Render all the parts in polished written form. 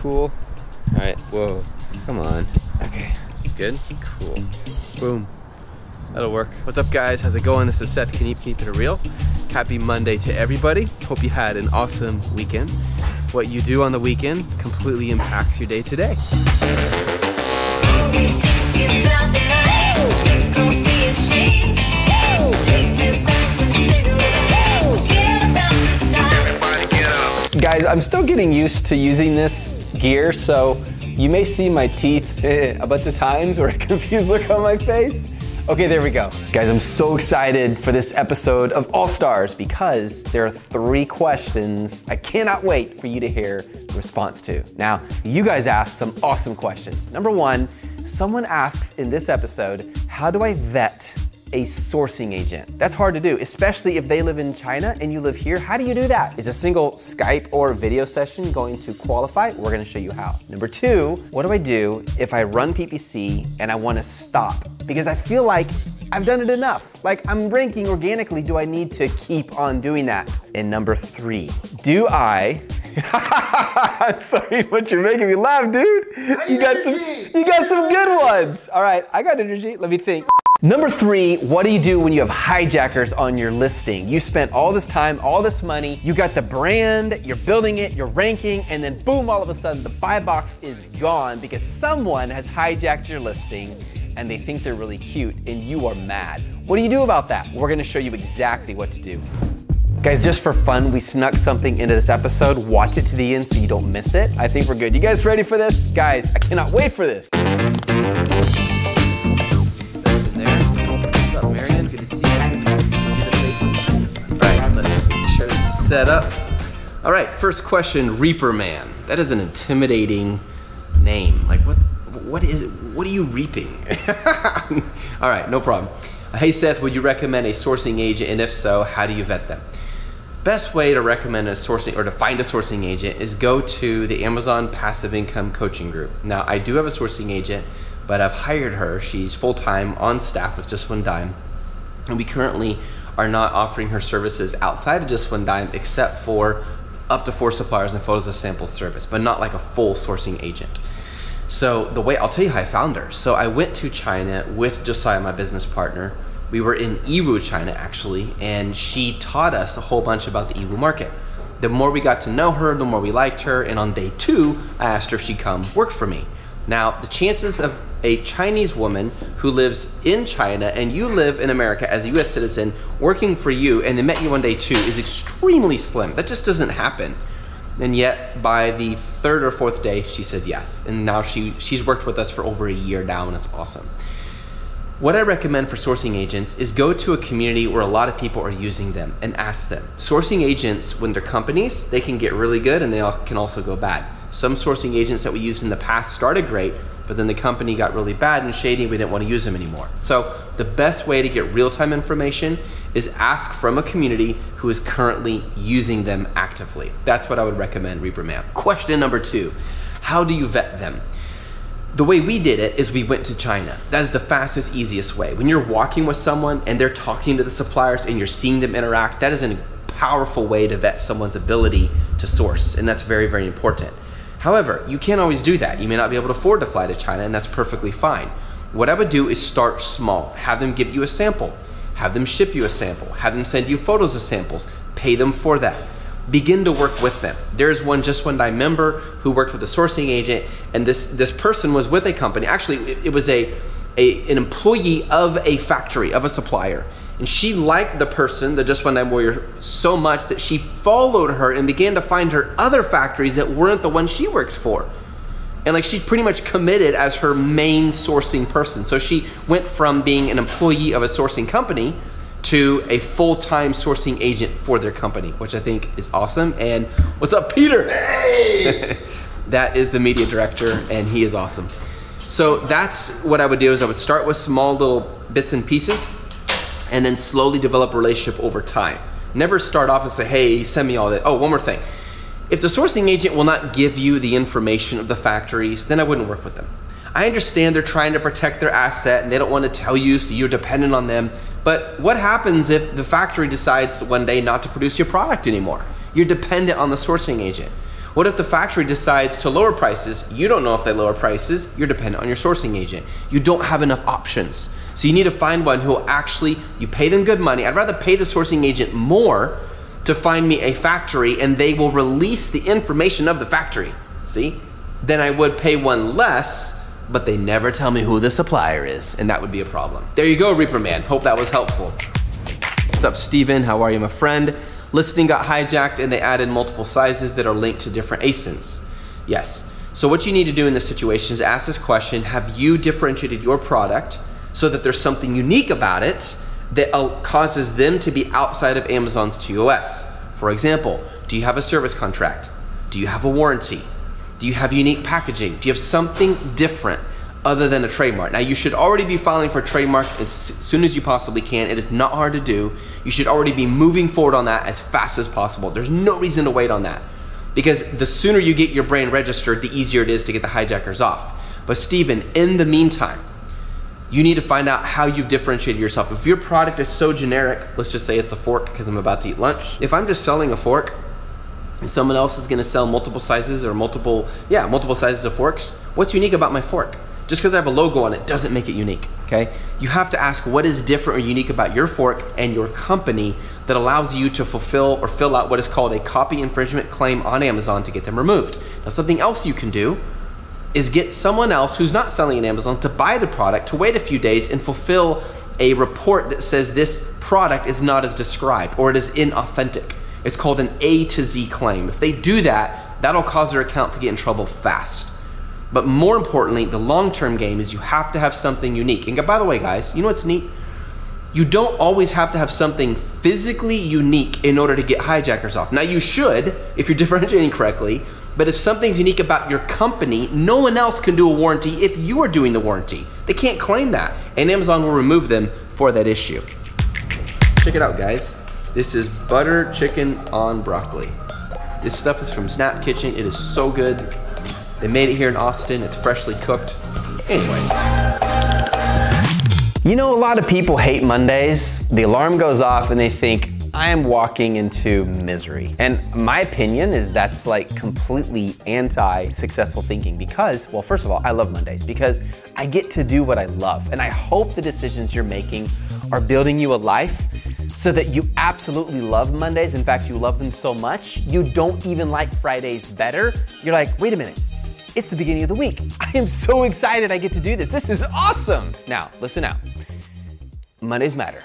cool. All right, whoa, come on. Okay, good, cool. Boom, that'll work. What's up guys, how's it going? This is Seth, Can you keep it real? Happy Monday to everybody. Hope you had an awesome weekend. What you do on the weekend completely impacts your day to day. Guys, I'm still getting used to using this gear, so you may see my teeth a bunch of times or a confused look on my face. Okay, there we go. Guys, I'm so excited for this episode of All Stars because there are 3 questions I cannot wait for you to hear the response to. Now, you guys asked some awesome questions. Number 1, someone asks in this episode, how do I vet a sourcing agent? That's hard to do, especially if they live in China and you live here. How do you do that? Is a single Skype or video session going to qualify? We're gonna show you how. Number 2, what do I do if I run PPC and I wanna stop? Because I feel like I've done it enough. Like I'm ranking organically, do I need to keep on doing that? And number 3, do I, I'm sorry, but you're making me laugh, dude. You got some good ones. All right, I got energy, let me think. Number 3, what do you do when you have hijackers on your listing? You spent all this time, all this money, you got the brand, you're building it, you're ranking, and then boom, all of a sudden the buy box is gone because someone has hijacked your listing and they think they're really cute and you are mad. What do you do about that? We're gonna show you exactly what to do. Guys, just for fun, we snuck something into this episode. Watch it to the end so you don't miss it. I think we're good. You guys ready for this? Guys, I cannot wait for this. Set up. All right, first question, Reaper Man. That is an intimidating name. Like what is it? What are you reaping? All right, no problem. Hey Seth, would you recommend a sourcing agent, and if so, how do you vet them? Best way to recommend a sourcing or to find a sourcing agent is go to the Amazon Passive Income Coaching Group. Now, I do have a sourcing agent, but I've hired her. She's full-time on staff with Just One Dime, and we currently are not offering her services outside of Just One Dime except for up to 4 suppliers and photos of sample service, but not like a full sourcing agent. So the way, I'll tell you how I found her. So I went to China with Josiah, my business partner. We were in Yiwu, China actually, and she taught us a whole bunch about the Yiwu market. The more we got to know her, the more we liked her, and on day 2, I asked her if she'd come work for me. Now, the chances of a Chinese woman who lives in China and you live in America as a US citizen working for you and they met you on day 2 is extremely slim. That just doesn't happen. And yet by the 3rd or 4th day, she said yes. And now she's worked with us for over a year now and it's awesome. What I recommend for sourcing agents is go to a community where a lot of people are using them and ask them. Sourcing agents, when they're companies, they can get really good and they can also go bad. Some sourcing agents that we used in the past started great, but then the company got really bad and shady and we didn't want to use them anymore. So the best way to get real-time information is ask from a community who is currently using them actively. That's what I would recommend, Reaper Man. Question number 2, how do you vet them? The way we did it is we went to China. That is the fastest, easiest way. When you're walking with someone and they're talking to the suppliers and you're seeing them interact, that is a powerful way to vet someone's ability to source, and that's very, very important. However, you can't always do that. You may not be able to afford to fly to China, and that's perfectly fine. What I would do is start small. Have them give you a sample. Have them ship you a sample. Have them send you photos of samples. Pay them for that. Begin to work with them. There's one Just One Dime member who worked with a sourcing agent, and this person was with a company. Actually, it was an employee of a factory, of a supplier. And she liked the person, the Just One Dime warrior, so much that she followed her and began to find her other factories that weren't the one she works for. And like she's pretty much committed as her main sourcing person. So she went from being an employee of a sourcing company to a full-time sourcing agent for their company, which I think is awesome. And what's up, Peter? Hey! That is the media director, and he is awesome. So that's what I would do is I would start with small little bits and pieces and then slowly develop a relationship over time. Never start off and say, hey, send me all that. Oh, one more thing. If the sourcing agent will not give you the information of the factories, then I wouldn't work with them. I understand they're trying to protect their asset and they don't want to tell you, so you're dependent on them. But what happens if the factory decides one day not to produce your product anymore? You're dependent on the sourcing agent. What if the factory decides to lower prices? You don't know if they lower prices. You're dependent on your sourcing agent. You don't have enough options. So you need to find one who will actually, you pay them good money. I'd rather pay the sourcing agent more to find me a factory and they will release the information of the factory, see? Then I would pay one less, but they never tell me who the supplier is, and that would be a problem. There you go, Reaper Man. Hope that was helpful. What's up, Steven? How are you, my friend? Listing got hijacked and they added multiple sizes that are linked to different ASINs. Yes. So what you need to do in this situation is ask this question: have you differentiated your product so that there's something unique about it that causes them to be outside of Amazon's TOS? For example, do you have a service contract? Do you have a warranty? Do you have unique packaging? Do you have something different other than a trademark? Now, you should already be filing for a trademark as soon as you possibly can. It is not hard to do. You should already be moving forward on that as fast as possible. There's no reason to wait on that, because the sooner you get your brand registered, the easier it is to get the hijackers off. But Steven, in the meantime, you need to find out how you've differentiated yourself. If your product is so generic, let's just say it's a fork because I'm about to eat lunch. If I'm just selling a fork and someone else is gonna sell multiple sizes or multiple sizes of forks, what's unique about my fork? Just because I have a logo on it doesn't make it unique, okay? You have to ask what is different or unique about your fork and your company that allows you to fulfill or fill out what is called a copy infringement claim on Amazon to get them removed. Now, something else you can do is get someone else who's not selling on Amazon to buy the product, to wait a few days and fulfill a report that says this product is not as described or it is inauthentic. It's called an A to Z claim. If they do that, that'll cause their account to get in trouble fast. But more importantly, the long-term game is you have to have something unique. And by the way, guys, you know what's neat? You don't always have to have something physically unique in order to get hijackers off. Now, you should if you're differentiating correctly, but if something's unique about your company, no one else can do a warranty if you are doing the warranty. They can't claim that, and Amazon will remove them for that issue. Check it out, guys. This is butter chicken on broccoli. This stuff is from Snap Kitchen. It is so good. They made it here in Austin. It's freshly cooked. Anyways. You know, a lot of people hate Mondays. The alarm goes off and they think, I am walking into misery. And my opinion is that's like completely anti-successful thinking because, well, first of all, I love Mondays because I get to do what I love. And I hope the decisions you're making are building you a life so that you absolutely love Mondays. In fact, you love them so much, you don't even like Fridays better. You're like, wait a minute. It's the beginning of the week. I am so excited I get to do this. This is awesome. Now, listen out. Mondays matter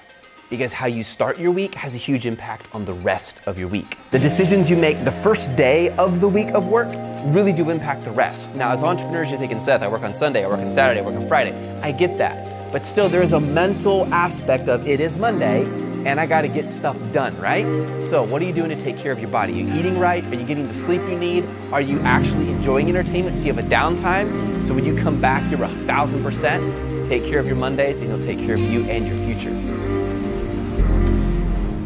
because how you start your week has a huge impact on the rest of your week. The decisions you make the first day of the week of work really do impact the rest. Now, as entrepreneurs, you're thinking, Seth, I work on Sunday, I work on Saturday, I work on Friday. I get that. But still, there is a mental aspect of it is Monday, and I gotta get stuff done, right? So what are you doing to take care of your body? Are you eating right? Are you getting the sleep you need? Are you actually enjoying entertainment so you have a downtime? So when you come back, you're 1000%. Take care of your Mondays and it'll take care of you and your future.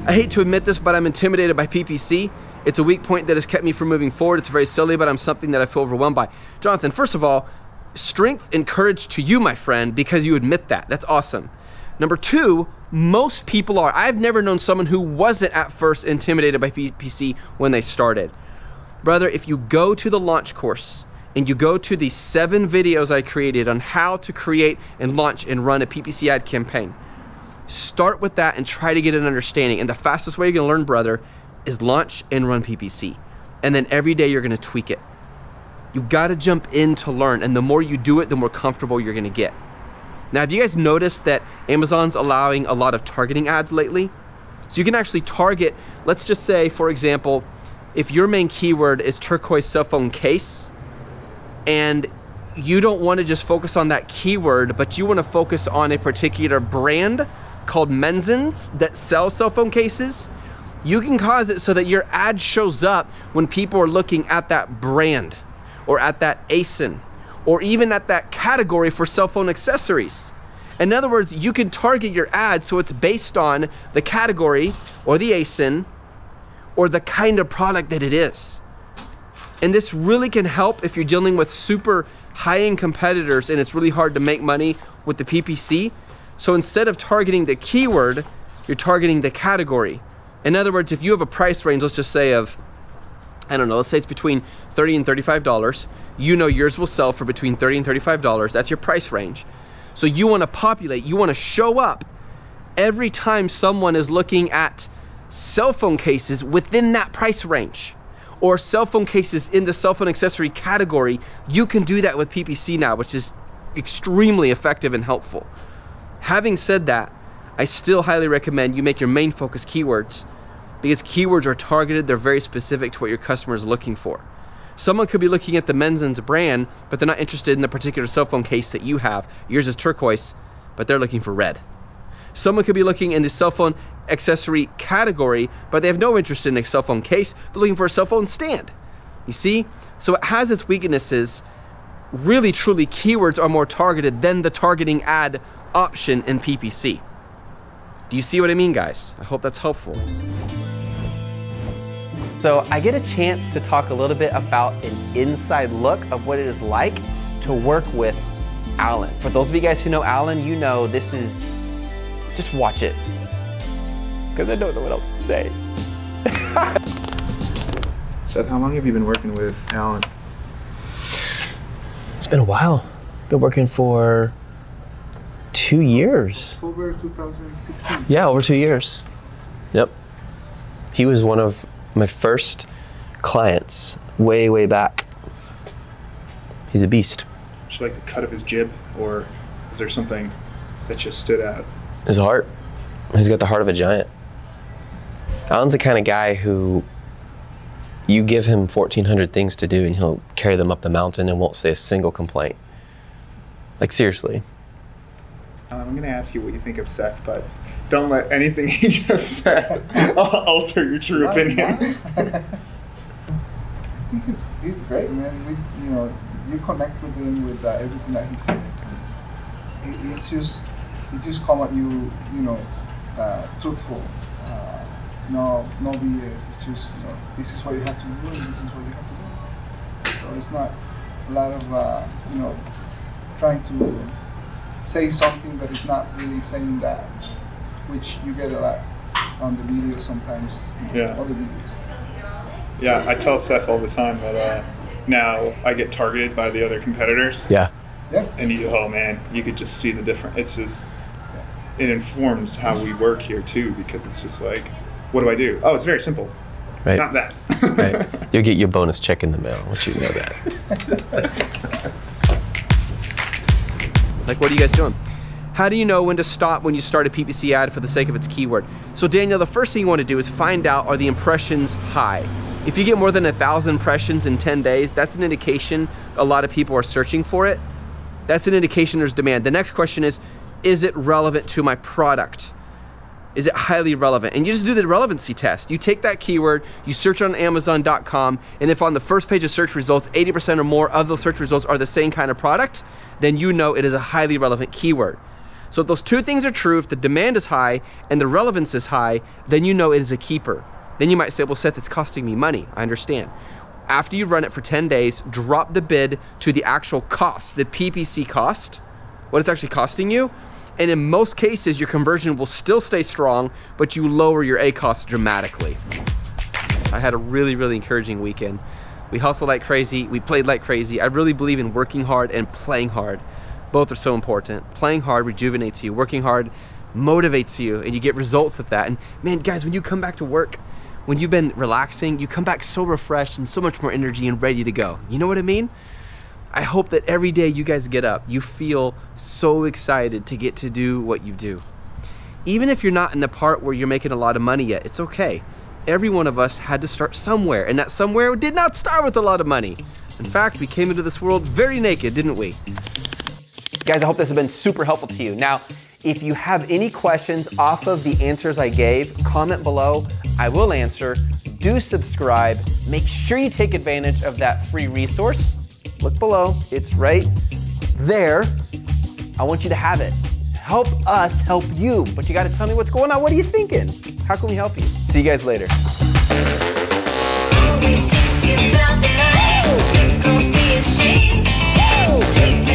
I hate to admit this, but I'm intimidated by PPC. It's a weak point that has kept me from moving forward. It's very silly, but I'm something that I feel overwhelmed by. Jonathan, first of all, strength and courage to you, my friend, because you admit that. That's awesome. Number two, most people are. I've never known someone who wasn't at first intimidated by PPC when they started. Brother, if you go to the launch course and you go to the 7 videos I created on how to create and launch and run a PPC ad campaign, start with that and try to get an understanding. And the fastest way you're gonna learn, brother, is launch and run PPC. And then every day you're gonna tweak it. You gotta jump in to learn. And the more you do it, the more comfortable you're gonna get. Now, have you guys noticed that Amazon's allowing a lot of targeting ads lately? So you can actually target, let's just say, for example, if your main keyword is turquoise cell phone case, and you don't want to just focus on that keyword, but you want to focus on a particular brand called Menzens that sells cell phone cases, you can cause it so that your ad shows up when people are looking at that brand or at that ASIN, or even at that category for cell phone accessories. In other words, you can target your ad so it's based on the category or the ASIN or the kind of product that it is. And this really can help if you're dealing with super high-end competitors and it's really hard to make money with the PPC. So instead of targeting the keyword, you're targeting the category. In other words, if you have a price range, let's just say of I don't know, let's say it's between $30 and $35. You know yours will sell for between $30 and $35. That's your price range. So you want to populate, you want to show up every time someone is looking at cell phone cases within that price range, or cell phone cases in the cell phone accessory category. You can do that with PPC now, which is extremely effective and helpful. Having said that, I still highly recommend you make your main focus keywords, because keywords are targeted, they're very specific to what your customer is looking for. Someone could be looking at the Menzens brand, but they're not interested in the particular cell phone case that you have. Yours is turquoise, but they're looking for red. Someone could be looking in the cell phone accessory category, but they have no interest in a cell phone case. They're looking for a cell phone stand. You see? So it has its weaknesses. Really, truly, keywords are more targeted than the targeting ad option in PPC. Do you see what I mean, guys? I hope that's helpful. So I get a chance to talk a little bit about an inside look of what it is like to work with Alan. For those of you guys who know Alan, you know this is, just watch it, because I don't know what else to say. Seth, how long have you been working with Alan? It's been a while. Been working for 2 years. October 2016. Yeah, over 2 years. Yep. He was one of my first clients way, way back. He's a beast. Just like the cut of his jib, or is there something that just stood out? His heart. He's got the heart of a giant. Alan's the kind of guy who you give him 1,400 things to do and he'll carry them up the mountain and won't say a single complaint. Like, seriously. I'm going to ask you what you think of Seth, but don't let anything he just said alter your true opinion. I think he's great, man. You connect with him with everything that he says. And he just come at you, truthful. No BS. It's just, this is what you have to do, and this is what you have to do. So it's not a lot of, trying to say something that is not really saying that, which you get a lot on the video sometimes. Yeah. Other videos. Yeah, I tell Seth all the time that now I get targeted by the other competitors. Yeah. Yeah. And oh man, you could just see the difference. It's just, it informs how we work here too, because it's just like, what do I do? Oh, it's very simple. Right. Not that. Right. You'll get your bonus check in the mail once you know that. Like, what are you guys doing? How do you know when to stop when you start a PPC ad for the sake of its keyword? So Daniel, the first thing you want to do is find out, are the impressions high? If you get more than 1,000 impressions in 10 days, that's an indication a lot of people are searching for it. That's an indication there's demand. The next question is it relevant to my product? Is it highly relevant? And you just do the relevancy test. You take that keyword, you search on Amazon.com, and if on the first page of search results, 80% or more of those search results are the same kind of product, then you know it is a highly relevant keyword. So if those two things are true, if the demand is high and the relevance is high, then you know it is a keeper. Then you might say, well, Seth, it's costing me money. I understand. After you run it for 10 days, drop the bid to the actual cost, the PPC cost, what it's actually costing you. And in most cases, your conversion will still stay strong, but you lower your ACoS dramatically. I had a really, really encouraging weekend. We hustled like crazy, we played like crazy. I really believe in working hard and playing hard. Both are so important. Playing hard rejuvenates you. Working hard motivates you, and you get results of that. And man, guys, when you come back to work, when you've been relaxing, you come back so refreshed and so much more energy and ready to go. You know what I mean? I hope that every day you guys get up, you feel so excited to get to do what you do. Even if you're not in the part where you're making a lot of money yet, it's okay. Every one of us had to start somewhere, and that somewhere did not start with a lot of money. In fact, we came into this world very naked, didn't we? Guys, I hope this has been super helpful to you. Now, if you have any questions off of the answers I gave, comment below. I will answer. Do subscribe. Make sure you take advantage of that free resource. Look below, it's right there. I want you to have it. Help us help you, but you gotta tell me what's going on. What are you thinking? How can we help you? See you guys later. Always thinking about that. Take off the chains. Take